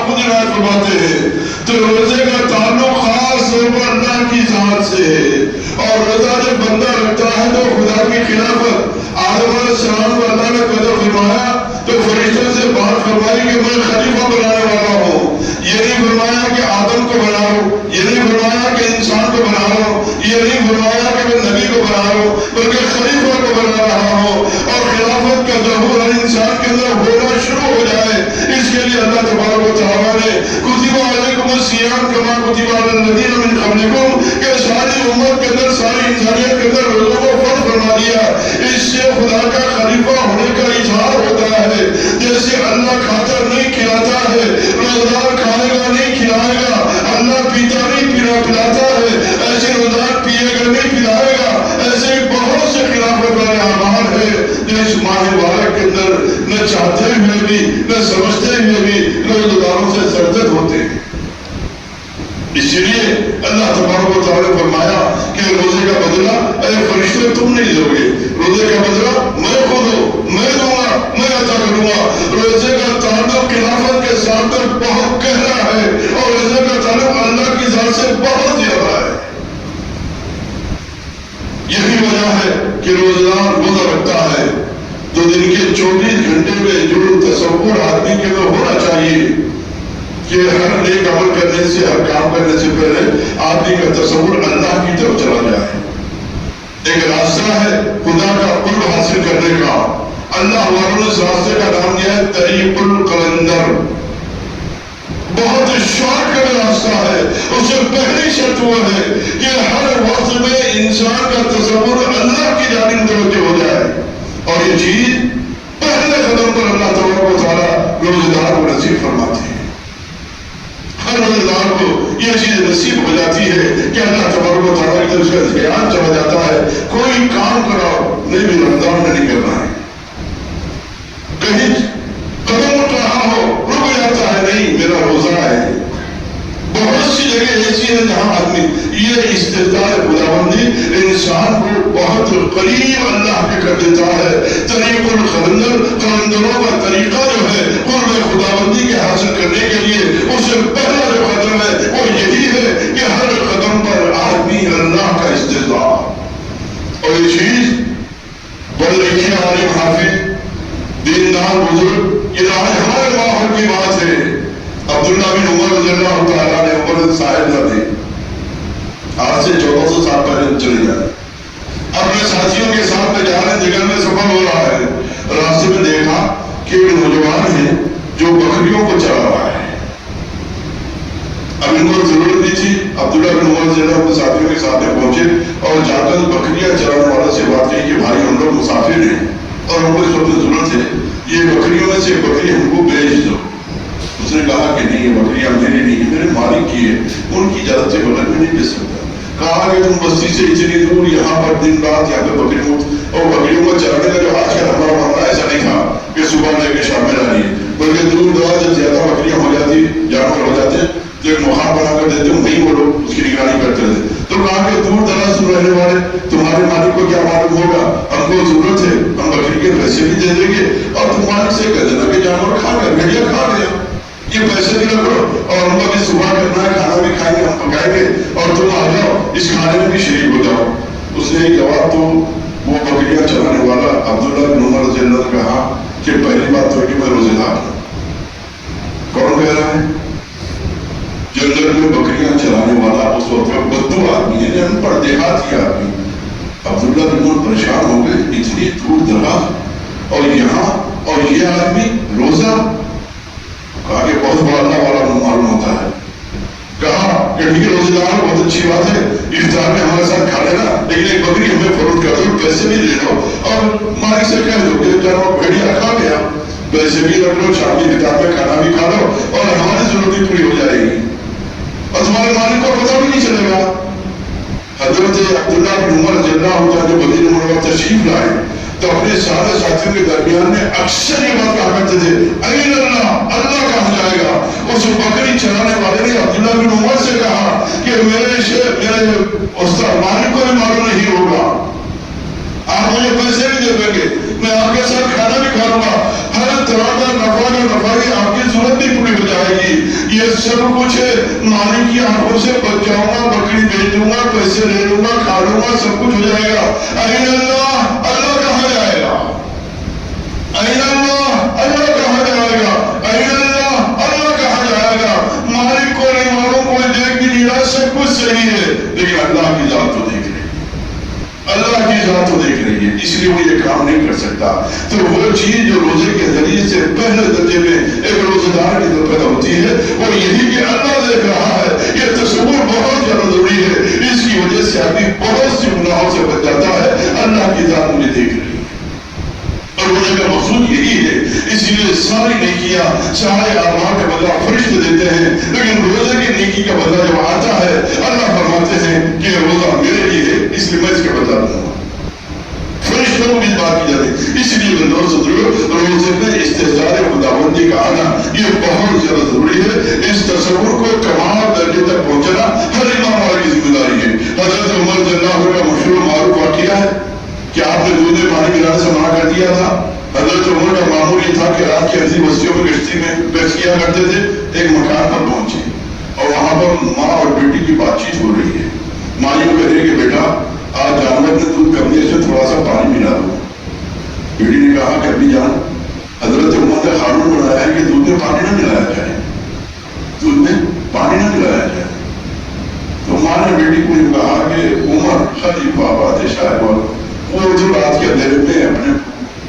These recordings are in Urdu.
خود عنایت فرماتے ہیں. تو روزے کا تعلق خاص طور پر اللہ کی ذات سے ہے. اور روزہ جب بندہ رکھتا ہے تو خدا کی خلافت آدم علیہ السلام کو اللہ نے پیدا فرمایا تو فرشتوں سے بات فرمائی کہ میں خلیفہ بنانے والا ہوں. یہ نہیں فرمایا کہ آدم کو بناؤ، یہ نہیں فرمایا کہ انسان کو بناؤ، یہ نہیں فرمایا کہ میں نبی کو بناؤ، بلکہ خلیفہ کو بنا رہا ہوں. اور خلافت کا ظہور ہر انسان کے اندر ہونا شروع ہو جائے اس کے لیے اللہ تبارک و تعالیٰ نے کتب علیکم الصیام کما کتب علی الذین من قبلکم کہ ساری امت کے اندر ساری انسانیت کے اندر روزوں کو فرض فرما دیا. اس سے خدا کا خلیفہ ہونے کا اظہار ہوتا ہے. جیسے اللہ کھاتا نہیں کھلاتا ہے، روزدار کھائے گا نہیں کھلائے گا، اللہ پیتا نہیں پلاتا ہے، ایسے روزدار پیے گا نہیں پلائے گا. ایسے بہت سے خلافت والے اعمال ہیں جو اس ماہ مبارک کے اندر نہ چاہتے ہوئے بھی نہ سمجھتے ہوئے بھی روزداروں سے سرزد ہوتے ہیں. اسی لیے اللہ تبارک و تعالیٰ نے فرمایا کہ روزے کا بدلہ اے فرشتوں تم نہیں دو گے، روزے کا بدلہ میں خود ہوں، میں دوں گا، میں عطا کروں گا. روزے کا تعلق خلافت کے ساتھ بہت گہرا ہے اور روزے کا تعلق اللہ کی ذات سے بہت زیادہ ہے. یہی وجہ ہے کہ روزدار روزہ رکھتا ہے تو دن کے 24 گھنٹے میں جو تصور آدمی کے میں ہونا چاہیے کہ ہر نیک عمل کرنے سے، ہر کام کرنے سے پہلے آدمی کا تصور اللہ کی طرف چلا جائے. ایک راستہ ہے خدا کا قرب حاصل کرنے کا. اللہ والوں نے اس راستے کا نام دیا ہے طریق القلندر. بہت شارٹ کٹ راستہ ہے. اس سے پہلی شرط وہ ہے کہ ہر وقت میں انسان کا تصور اللہ کی جانب توجہ ہو جائے. اور یہ چیز پہلے قدم پر اللہ تبارک و تعالیٰ روزدار کو نصیب فرماتی ہے. ہر روزدار کو یہ چیز نصیب ہو جاتی ہے کہ اللہ تبارک و تعالیٰ کی طرف سے دھیان چلا جاتا ہے. کوئی کام کراؤ نہیں بھی رمضان میں نہیں کرنا ہے. کہیں قدم اٹھ رہا ہو رک جاتا ہے، نہیں میرا روزہ ہے. بہت سی جگہ ایسی ہیں جہاں آدمی یہ استطاع خداوندی انسان کو بہت قریب اللہ کے کر دیتا ہے. طریق القلندر، قلندروں کا طریقہ جو ہے قرب خداوندی کے حاصل کرنے کے لیے اس سے پہلا جو قدم ہے وہ یہی ہے کہ ہر قدم پر آدمی اللہ کا استطاع. اور یہ چیز بڑے لکھے عالم حافظ دیندار بزرگ، یہ آج ہمارے ماحول کی بات ہے. عبداللہ بن عمر رضی اللہ تعالیٰ نے عمر صاحب نہ تھے، آج سے 1400 سال پہلے چلے جائے. اپنے ساتھیوں کے ساتھ میں جا رہے جگہ میں سفر ہو رہا ہے. راستے میں دیکھا کہ ایک نوجوان ہے جو بکریوں کو چلا رہا ہے. اب ان کو ضرورت نہیں تھی. عبداللہ بن عمر رضی اللہ اپنے ساتھیوں کے ساتھ میں پہنچے اور جا کر بکریاں چلانے والے سے بات کی کہ بھائی ہم لوگ مسافر ہیں اور ہم کو اس وقت ضرورت ہے، یہ بکریوں میں سے بکری ہم کو بیچ دو. اس نے کہا کہ نہیں، یہ بکریاں میری نہیں ہے، میرے مالک کی ہے، ان کی اجازت سے بغیر میں نہیں دے سکتا. کہا کہ تم بستی سے اتنی دور یہاں پر دن رات یہاں پہ بکریوں اور بکریوں کو چلانے کا جو آج کل ہمارا معاملہ ایسا نہیں تھا کہ صبح لے کے شام میں ڈالیے، بلکہ دور دراز جب زیادہ بکریاں ہو جاتی، جانور ہو جاتے تو ایک مقام بنا کر دیتے، وہیں وہ لوگ اس کی نگرانی کرتے تھے. تو کہا کہ دور دراز سے رہنے والے تمہارے مالک کو کیا معلوم ہوگا، ہم کو ضرورت ہے، ہم بکری کے پیسے بھی دے دیں گے اور تم مالک سے کہہ دینا کہ جانور کھا گیا، بھیڑیا کھا گیا، یہ پیسے بھی رکھو اور ہم کو بھی صبح کرنا ہے، کھانا بھی کھائیں گے، ہم پکائیں گے اور تم آ جاؤ اس کھانے میں بھی شریک ہو جاؤ. اس نے ایک جواب تو وہ بکریاں چلانے والا عبداللہ بن عمر رضی اللہ نے کہا کہ پہلی بات تو ہے کہ میں روزے دار ہوں. کون کہہ رہا ہے؟ جنگل میں بکریاں چلانے والا اس وقت کا بدو آدمی ہے، ان پڑھ دیہاتی آدمی. عبداللہ بن عمر پریشان ہو گئے، اتنی دور دراز اور یہاں اور یہ آدمی روزہ. کہا کہ بہت بڑا اللہ والا معلوم ہوتا ہے. کہا کہ ٹھیک ہے روزے دار بہت اچھی بات ہے، افطار میں ہمارے ساتھ کھا لینا، لیکن ایک بکری ہمیں فروخت کر دو، پیسے بھی لے لو اور مالک سے کہہ دو کہ جانور بھیڑیا کھا گیا، پیسے بھی رکھ لو، شام کی افطار میں کھانا بھی کھا لو اور ہماری ضرورت بھی پوری ہو جائے گی اور تمہارے مالک کو پتہ بھی نہیں چلے گا. حضرت عبداللہ بن عمر رضی اللہ عنہ جب مدینہ منورہ تشریف لائے تو اپنے سارے ساتھیوں کے درمیان میں اکثر یہ بات کہا کرتے تھے، این اللہ، اللہ کہاں جائے گا. اس بکری چلانے والے نے عبداللہ بن عمر سے کہا کہ میرے استاد مالک کو بھی معلوم نہیں ہوگا، آپ مجھے پیسے بھی دے دیں گے، میں آپ کے ساتھ کھانا بھی کھا لوں گا، ہر طرح کا نفع کی آپ کی ضرورت بھی پوری ہو جائے گی، یہ سب کچھ مالک کی آنکھوں سے بچ جاؤں گا، بکری بیچ دوں گا، پیسے لے لوں گا، کھا لوں گا، سب کچھ ہو جائے گا. این اللہ، اللہ کہاں جائے گا؟ این اللہ، اللہ کہاں جائے گا؟ این اللہ، اللہ کہاں جائے گا؟ مالک کو نہیں معلوم، کوئی دیکھ بھی نہیں رہا، سب کچھ صحیح ہے، لیکن اللہ کی ذات تو دیکھ رہی ہے، اللہ کی ذات تو دیکھ رہی ہے، اس لیے وہ یہ کام نہیں کر سکتا. تو وہ چیز جو روزے کے ذریعے سے پہلے درجے میں ایک روزہ دار کی طرف پیدا ہوتی ہے، وہ یہی کہ اللہ دیکھ رہا ہے. یہ تصور بہت زیادہ ضروری ہے، اس کی وجہ سے آدمی بہت سی گناہوں سے بچ جاتا ہے. اللہ کی ذات مجھے دیکھ رہی ہے، اور روزے کا مقصود یہی ہے. اسی لیے ساری نیکیاں، سارے اعمال کا بدلہ فرشتے دیتے ہیں، لیکن روزے کی نیکی کا بدلہ جب آتا ہے، اللہ فرماتے ہیں کہ یہ روزہ میرے لیے ہے، اس لیے میں اس کا بدلہ دوں گا. فرشتوں کو بھی بات کی جاتی ہے. اس لیے روزے میں استحضار خداوندی کا آنا یہ بہت زیادہ ضروری ہے. اس تصور کو کمال درجے تک پہنچانا ہر امام والا کی ذمہ داری ہے. حضرت عمر رضی اللہ عنہ کا مشہور معروف واقعہ ہے کہ آپ نے دودھ میں پانی ملانے سے منع کر دیا تھا. حضرت عمر کا معمول یہ تھا کہ رات کی ایسی بستیوں میں کشتی میں گشت کیا کرتے تھے. ایک مکان پر پہنچے اور وہاں پر ماں اور بیٹی کی بات چیت ہو رہی ہے. ماں یہ کہہ رہی کہ بیٹا آج جانور نے دودھ کم دیا، تھوڑا سا پانی ملا دو. بیٹی نے کہا کہ ابھی جان، حضرت عمر نے قانون بنایا ہے کہ دودھ میں پانی نہ ملایا جائے، دودھ میں پانی نہ ملایا جائے. تو ماں نے بیٹی کو یہ کہا کہ عمر خلیفہ بادشاہ وہ جو رات کے اندھیرے میں اپنے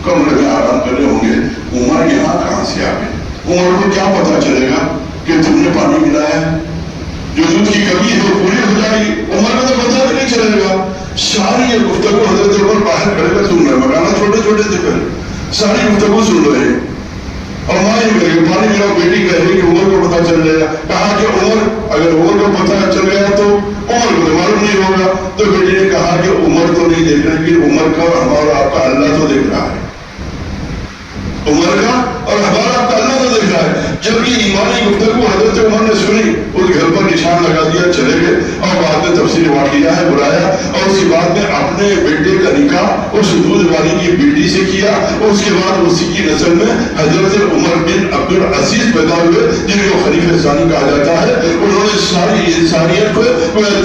کمرے میں آرام کر رہے ہوں گے، عمر یہاں کہاں سے آ گئے؟ عمر کو کیا پتا چلے گا کہ تم نے پانی ملایا ہے؟ جو دودھ کی کمی ہے وہ پوری ہو جائے گی. عمر کو تو پتا بھی نہیں چلے گا. ساری یہ گفتگو حضرت عمر باہر کھڑے کر سن رہے ہیں، مکانہ چھوٹے چھوٹے تھے پہلے، ساری گفتگو سن رہے ہیں. اور ماں یہ کہے گی پانی ملاؤ، بیٹی کہہ رہی کہ عمر کو پتا چل جائے گا. کہا کہ عمر، اگر عمر کو پتا چل گیا تو عمر کو معلوم نہیں ہوگا. تو بیٹی نے کہا کہ عمر تو نہیں دیکھ رہا، کہ عمر کا اور ہمارا آپ کا اللہ تو دیکھ رہا ہے. عمر کا اور ہمارا آپ کا اللہ تو دیکھ رہا ہے. جب یہ ایمانی گفتگو حضرت عمر نے سنی، اس گھر پر نشان لگا دیا، چلے گئے. اور بعد میں تفصیل واقعہ ہے بلایا، اور اس کے بعد میں اپنے بیٹے کا نکاح اس دودھ والی کی بیٹی سے کیا. اس کے بعد اسی کی نسل میں حضرت عمر بن عبد العزیز پیدا ہوئے، جن کو خلیفہ ثانی کہا جاتا ہے. انہوں نے ساری انسانیت کو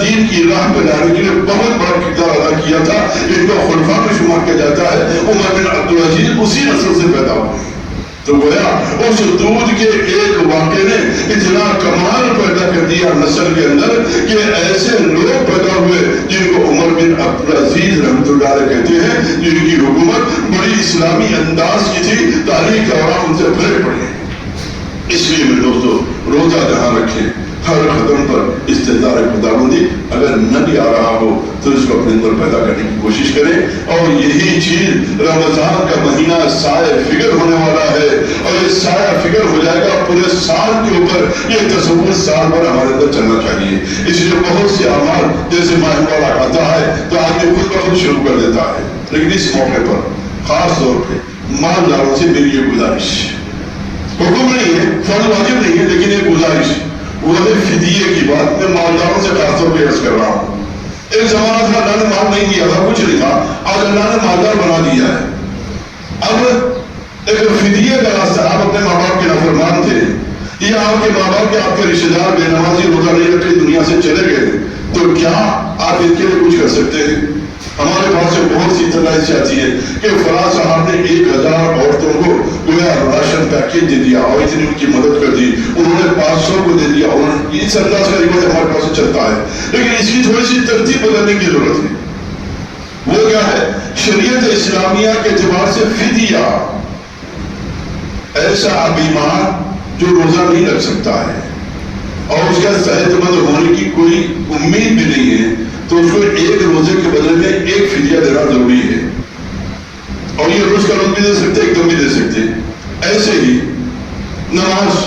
دین کی راہ پہ لانے کے لیے بہت بڑا کردار ادا کیا تھا. ان کو خلفاء میں شمار کیا جاتا ہے. عمر بن عبد العزیز اسی نسل سے پیدا ہوئے. تو گویا اس دودھ کے ایک واقعے نے اتنا کمال پیدا کر دیا نسل کے اندر کہ ایسے لوگ پیدا ہوئے جن کو عمر بن عبد العزیز رحمۃ اللہ علیہ کہتے ہیں، جن کی حکومت بڑی اسلامی انداز کی تھی. تاریخ کا ان سے بھرے پڑے. اس لیے میرے دوستو، روزہ جہاں رکھیں، ہر قدم پر استحضار خداوندی اگر نہ بھی آ رہا ہو تو اس کو اپنے اندر پیدا کرنے کی کوشش کریں. اور یہی چیز رمضان کا مہینہ سایہ فکر ہونے والا ہے، اور یہ سایہ فکر ہو جائے گا پورے سال کے اوپر. یہ تصور سال بھر ہمارے اندر چلنا چاہیے. اس لیے بہت سے اعمال جیسے ماہ مبارک آتا ہے تو آدمی خود بخود شروع کر دیتا ہے. لیکن اس موقع پر خاص طور پہ مالداروں سے میری یہ گزارش، حکم نہیں ہے، فرض واجب نہیں ہے، لیکن یہ گزارش وہ ہے فدیے کی بات. میں مالداروں سے خاص طور پہ عرض کر رہا ہوں. ایک زمانہ تھا اللہ نے مال نہیں دیا تھا، کچھ نہیں تھا، آج اللہ نے مالدار بنا دیا ہے. اب ایک فدیے کا راستہ، آپ اپنے ماں باپ کے نافرمان تھے، یا آپ کے ماں باپ کے آپ کے رشتے دار بے نمازی روزہ نہیں رکھے دنیا سے چلے گئے، تو کیا آپ ان کے لیے کچھ کر سکتے ہیں؟ ہمارے پاس سے بہت سی اطلاع ایسی آتی ہے کہ فلاں صاحب نے 1000 عورتوں کو گویا راشن پیکیج دے دیا اور اتنی ان کی مدد کر دی، انہوں نے 500 کو دے دیا. اور اس انداز کا رواج ہمارے پاس چلتا ہے، لیکن اس کی تھوڑی سی ترتیب بدلنے کی ضرورت ہے. وہ کیا ہے؟ شریعت اسلامیہ کے اعتبار سے فدیہ، ایسا بیمار جو روزہ نہیں رکھ سکتا ہے اور اس کا صحت مند ہونے کی کوئی امید بھی نہیں ہے، تو اس کو ایک روزے کے بدلے میں ایک فدیہ دینا ضروری ہے. اور یہ روز کا روز بھی دے سکتے، ایک دم بھی دے سکتے. ایسے ہی نماز،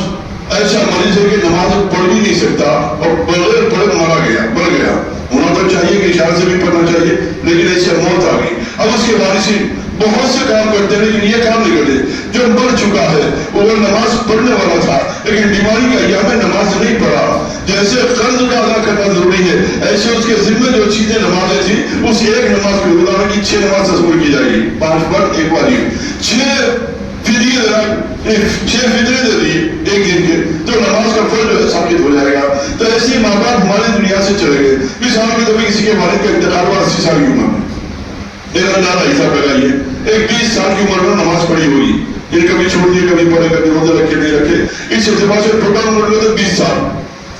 ایسا مریض ہے کہ نماز پڑھ بھی نہیں سکتا اور بغیر پڑھے مر گیا. ہونا تو چاہیے کہ اشارے سے بھی پڑھنا چاہیے، لیکن ایسے موت آ گئی. اب اس کے وارثین بہت سے کام کرتے ہیں لیکن یہ کام نہیں کرتے. جو مر چکا ہے وہ نماز پڑھنے والا تھا لیکن بیماری کا ایام میں نماز نہیں پڑھا. جیسے قرض کا ادا کرنا ضروری ہے، ایسے اس کے ذمہ جو چیزیں نمازیں تھیں، اس ایک نماز کو گزارنے کی 6 نماز تصور کی جائے گی. 5 فرض، 1 واجب، 6 فدیے 6 فطرے دے دیے ایک دن کے، تو نماز نماز کا فرض جو ہے ثابت ہو جائے گا. تو ایسے ماں باپ ہماری دنیا سے چلے گئے. مثال کے طور پہ کسی کے والد کا انتقال ہوا 80 سال کی عمر میں. میرا اندازہ حساب لگائیے ایک 20 سال کی عمر میں نماز پڑھی ہوگی. یہ کبھی چھوڑ دیے کبھی پڑھے کبھی روزے رکھے نہیں رکھے. اس اعتبار سے ٹوٹل عمر میں تو 20 سال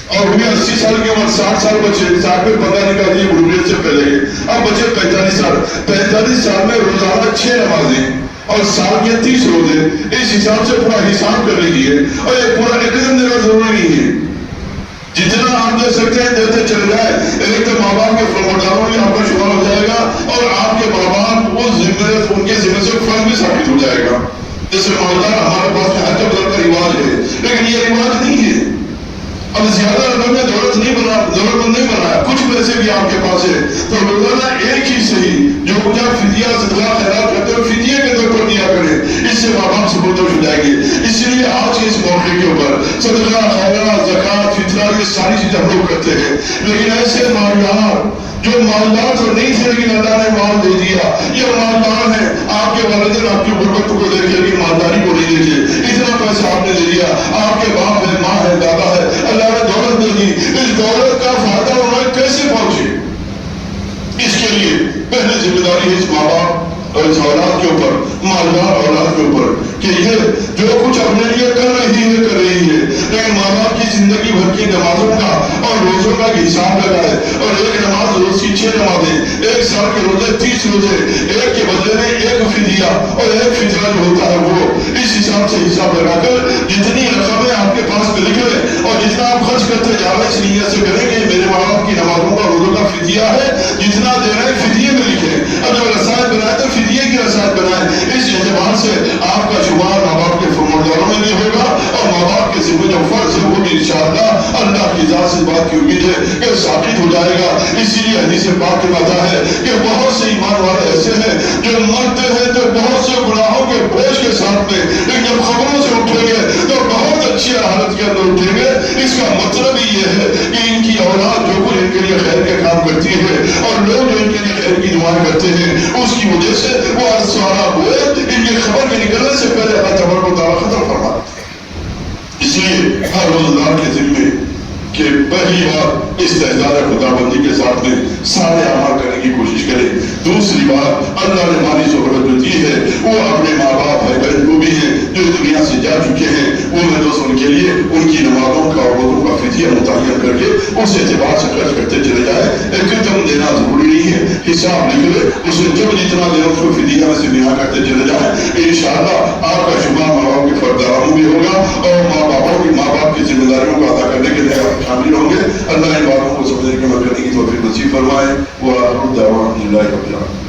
اور ہوئی 80 سال کی عمر. 60 سال بچے 60 میں 15 نکال دیے بڑھوپے سے پہلے گئے. اب بچے 45 سال. 45 سال میں روزانہ 6 نمازیں اور سال کے 30 روزے. اس حساب سے پورا حساب کر لیجیے. اور یہ پورا ایک دم دینا ضروری نہیں ہے. جتنا آپ دے سکتے ہیں دیتے چلے جائے. ایک تو ماں باپ کے فرمانبرداروں میں آپ کا شمار ہو جائے گا اور آپ کے ماں باپ ان کے ذمہ سے فرض بھی ثابت ہو جائے گا. جیسے مالدار ہمارے پاس میں حج بدل کا رواج ہے لیکن یہ رواج نہیں ہے. اب زیادہ رقم میں ضرورت مند نہیں بنایا. کچھ پیسے بھی آپ کے پاس ہے تو روزانہ ایک ہی صحیح جو کچھ آپ فدیہ صدقہ خیرات کرتے ہو فدیے کے طور پر دیا کریں. اس سے ماں باپ سے بہت ہو جائے گی. اس لیے آج کے اس موقع کے اوپر صدقہ خیرات زکات فطرہ یہ ساری چیزیں ہم لوگ کرتے ہیں. لیکن ایسے مالدار جو مالدار تو نہیں تھے لیکن اللہ نے مال دے دیا. یہ مالدار ہیں. آپ کے والدین آپ کی غربت کو دیکھے لیکن مالداری کو نہیں دیکھے. اتنا پیسہ آپ نے دے دیا. آپ کے باپ ہے ماں ہے دادا ہے. اللہ نے دولت دے دی. اس دولت کا فائدہ انہیں کیسے پہنچے؟ اس کے لیے پہلے ذمہ داری ہے اس ماں باپ اور اس اولاد کے اوپر مالدار اولاد کے اوپر کہ یہ جو کچھ اپنے لیے کر رہی ہے لیکن ماں باپ کی زندگی بھر کی نمازوں کا اور روزوں کا حساب لگائے. اور ایک نماز روز کی 6 نمازیں 1 سال کے روزے 30 روزے ایک کے بدلے میں ایک فدیہ اور ایک فطرہ جو ہوتا ہے وہ اس حساب سے حساب لگا کر جتنی رقمیں آپ کے پاس میں لکھ لیں اور جتنا آپ خرچ کرتے جا رہے اس نیت سے کریں کہ میرے ماں باپ کی نمازوں کا روزوں کا فدیہ ہے جتنا دے رہے ہیں فدیے میں لکھیں. اب جب رسائل بنائے تو فدیے کی رسائل بنائیں. اس اعتبار سے آپ کا شمار ماں باپ کے فرمانبرداروں میں بھی ہوگا اور ماں باپ کے ذمہ جو فرض ہے وہ بھی انشاءاللہ اللہ کی ذات سے بات کی امید ہے کہ ثابت ہو جائے گا. اسی لیے حدیث پاک میں آتا ہے کہ بہت سے ایمان والے ایسے ہیں جو مرتے ہیں تو بہت سے گناہوں کے بوجھ کے ساتھ میں لیکن جب خبروں سے اٹھیں گے تو بہت اچھی حالت کے اندر اٹھیں گے. اس کا مطلب یہ ہے کہ ان کی اولاد جو کچھ ان کے لیے خیر کے کام کرتی ہے اور لوگ جو ان کے لیے خیر کی دعائیں کرتے ہیں اس کی وجہ سے وہ سارا ہوئے ان کی خبر کے نکلنے سے پہلے اللہ تبارک و تعالیٰ ختم فرما دیتے ہیں. اس لیے ہر روزگار کے ذمے کہ پہلی بار استحضار خدا بندی کے ساتھ میں سارے اعمال کرنے کی کوشش کریں. دوسری بات اللہ نے ہماری سہولت جو دی ہے وہ اپنے ماں باپ بھائی بہن کو بھی ہیں جو دنیا سے جا چکے ہیں وہ میں دوست ان کے لیے ان کی نمازوں کا اور روزوں کا فدیہ متعین کر کے اس اعتبار سے خرچ کرتے چلے جائیں. ایک دم دینا ضروری نہیں ہے. حساب لکھ لے اسے جب جتنا دینا اس کو فدیہ میں سے بیان کرتے چلے جائیں. انشاءاللہ آپ کا شمار ماں باپ کے فرزندانوں بھی ہوگا اور ماں باپ کی ذمہ داریوں کو ادا کرنے کے لیے شامل ہوں گے. اللہ ان باتوں کو سمجھنے کے عمل کرنے کی توفیق نصیب فرمائے. وہ دعوانا الحمدللہ رب العالمین.